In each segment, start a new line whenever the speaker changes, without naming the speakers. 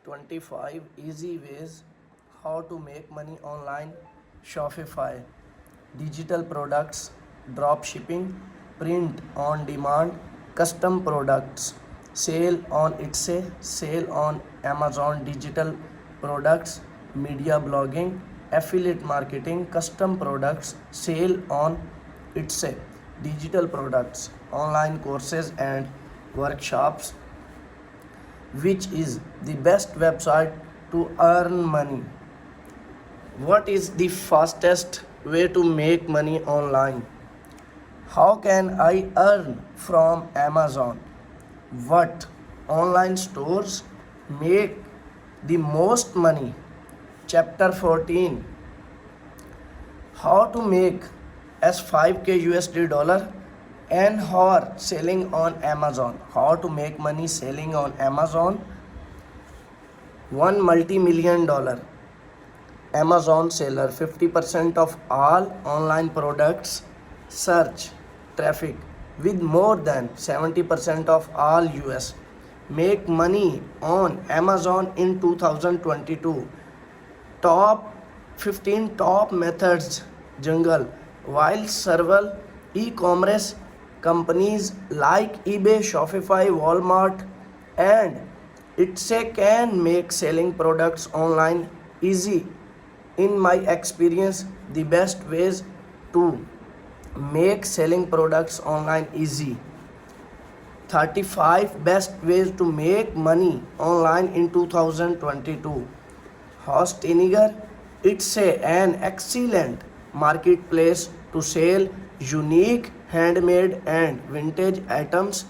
25 easy ways how to make money online. Shopify, digital products, drop shipping, print on demand, custom products, sale on Etsy, sale on Amazon, digital products, media blogging, affiliate marketing, custom products, sale on Etsy, digital products, online courses and workshops. Which is the best website to earn money? What is the fastest way to make money online? How can I earn from Amazon? What online stores make the most money? Chapter 14, how to make S5K USD dollar and how selling on Amazon. How to make money selling on Amazon. One multi-million dollar Amazon seller, 50% of all online products search traffic with more than 70% of all US. Make money on Amazon in 2022. Top 15 top methods jungle. While several e-commerce companies like eBay, Shopify, Walmart and Etsy can make selling products online easy. In my experience, the best ways to make selling products online easy. 35 best ways to make money online in 2022. Hostiniger, it's an excellent marketplace to sell unique handmade and vintage items.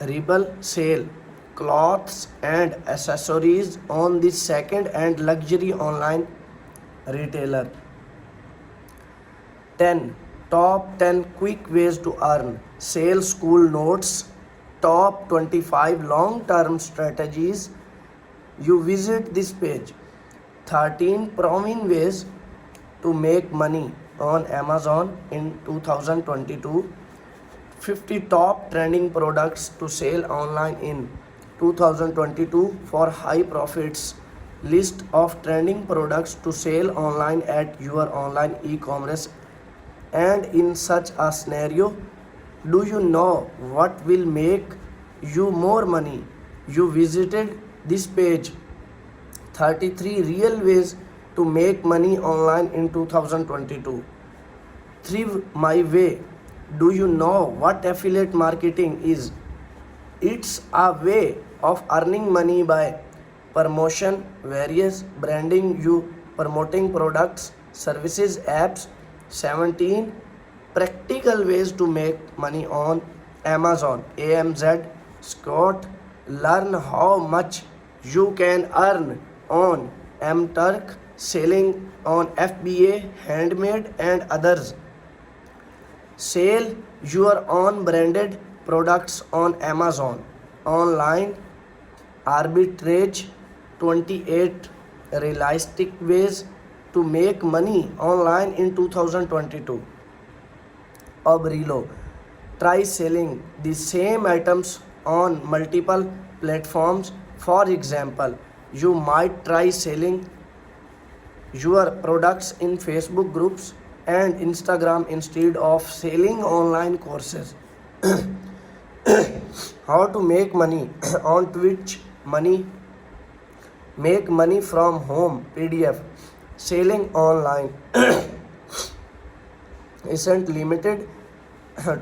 Rebel sale clothes and accessories on the second and luxury online retailer. 10 top 10 quick ways to earn. Sale school notes. Top 25 long term strategies. You visit this page. 13 proven ways to make money on Amazon in 2022. 50 top trending products to sell online in 2022 for high profits. List of trending products to sell online at your online e-commerce. And in such a scenario, do you know what will make you more money? You visited this page. 33 real ways to make money online in 2022. 3 My Way. Do you know what affiliate marketing is? It's a way of earning money by promotion, various branding, you promoting products, services, apps. 17 practical ways to make money on Amazon. AMZ Scott. Learn how much you can earn on MTurk, selling on FBA, handmade and others. Sell your own branded products on Amazon. Online arbitrage. 28 realistic ways to make money online in 2022. Obrilo. Try selling the same items on multiple platforms. For example, you might try selling your products in Facebook groups and Instagram instead of selling online courses. How to make money on Twitch. Make money from home. PDF. Selling online isn't limited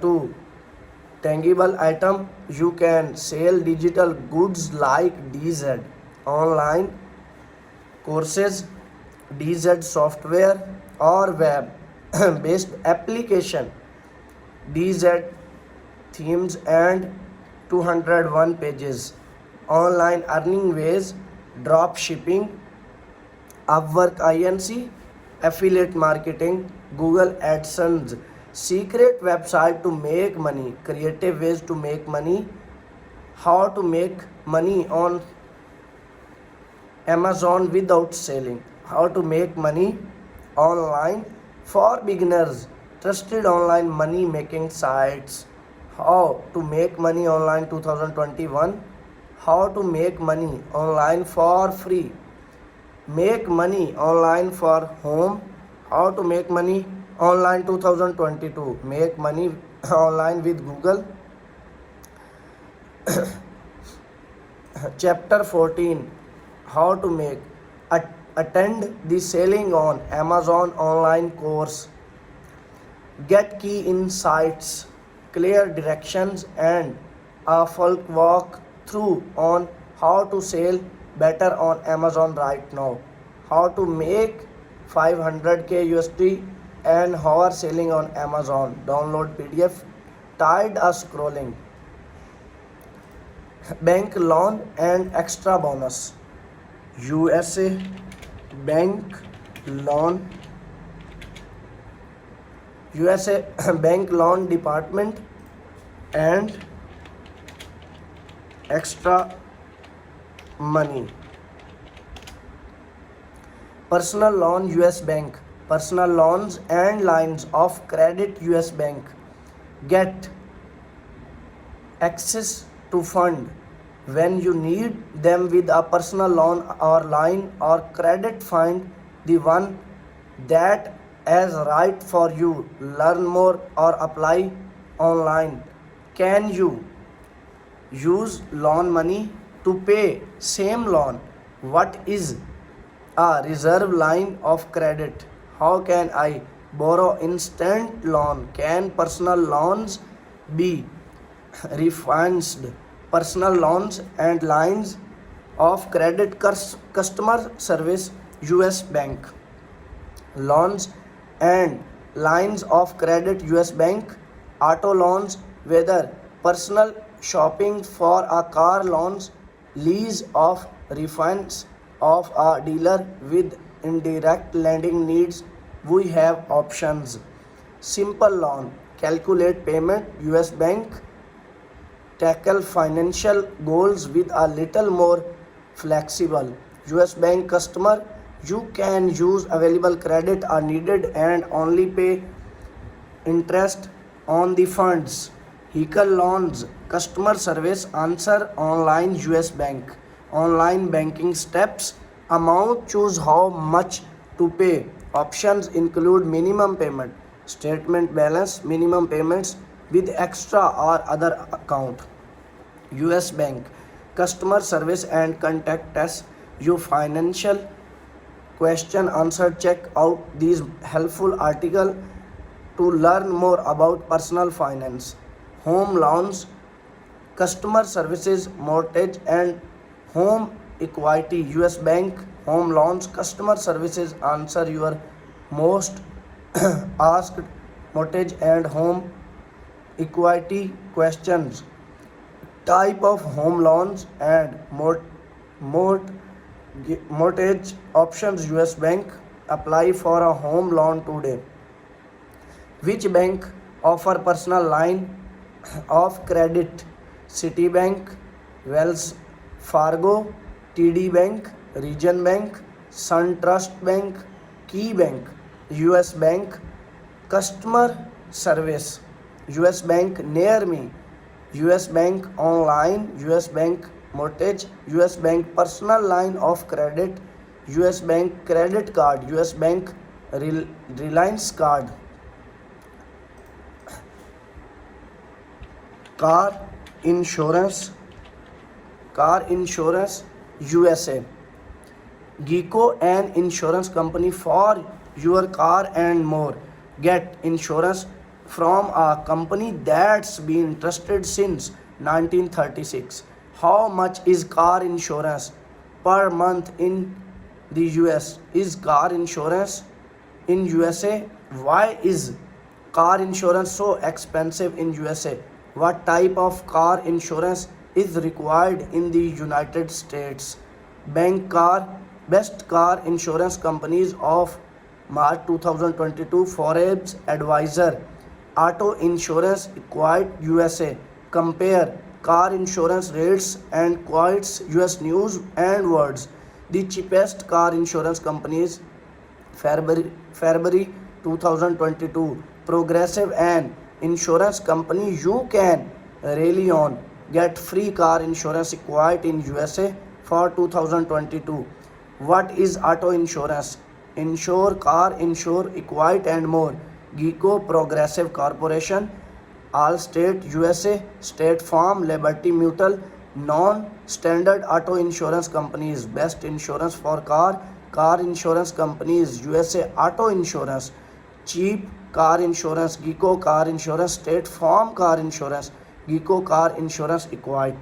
to tangible item. You can sell digital goods like DZ online courses, DZ software or web based application, DZ themes and 201 pages. Online earning ways. Drop shipping, Upwork Inc, affiliate marketing, Google AdSense. Secret website to make money. Creative ways to make money. How to make money on Amazon without selling. How to make money online for beginners. Trusted online money making sites. How to make money online 2021. how to make money online for free. Make money online for home. How to make money online 2022. Make money online with Google. Chapter 14, how to make. Attend the selling on Amazon online course. Get key insights, clear directions, and a full walk through on how to sell better on Amazon right now. How to make 500k USD an hour selling on Amazon. Download PDF. Tired us scrolling. Bank loan and extra bonus. USA bank loan. USA bank loan department and extra money. Personal loan US Bank. Personal loans and lines of credit US Bank. Get access to fund when you need them with a personal loan or line or credit. Find the one that is right for you. Learn more or apply online. Can you use loan money to pay same loan? What is a reserve line of credit? How can I borrow instant loan? Can personal loans be refinanced? Personal loans and lines of credit. Customer service US Bank. Loans and lines of credit US Bank. Auto loans, whether personal shopping for a car, loans, lease of refinance of a dealer with indirect lending needs. We have options. Simple loan, calculate payment US Bank. Tackle financial goals with a little more flexible US Bank. Customer, you can use available credit are needed and only pay interest on the funds. Vehicle loans. Customer service answer online US Bank. Online banking steps. Amount, choose how much to pay. Options include minimum payment, statement balance, minimum payments with extra or other account. US Bank. Customer service and contact us. Your financial question answer. Check out these helpful article to learn more about personal finance. Home loans, customer services, mortgage and home equity. US Bank. Home loans, customer services answer your most asked mortgage and home equity questions. Type of home loans and mortgage options. US Bank. Apply for a home loan today. Which bank offer personal line of credit? Citibank, Wells Fargo, TD Bank, Region Bank, SunTrust Bank, Key Bank. US Bank. Customer service, US Bank near me. US Bank online, US Bank mortgage, US Bank personal line of credit, US Bank credit card, US Bank Reliance card. Car insurance, USA. Geico, an insurance company for your car and more. Get insurance from a company that's been trusted since 1936. How much is car insurance per month in the US? Is car insurance in USA? Why is car insurance so expensive in USA? What type of car insurance is required in the United States? Bank car, best car insurance companies of March 2022. Forbes advisor. Auto insurance required USA. Compare car insurance rates and quotes. US News and Words. The cheapest car insurance companies. February 2022. Progressive, an insurance company you can rely on. get free car insurance acquired in USA for 2022. What is auto insurance? Insure car, insure acquired and more. Geico, Progressive Corporation, Allstate USA, State Farm, Liberty Mutual, non-standard auto insurance companies. Best insurance for car insurance companies, USA Auto Insurance. Cheap car insurance, Geico car insurance, State Farm car insurance, Geico car insurance acquired.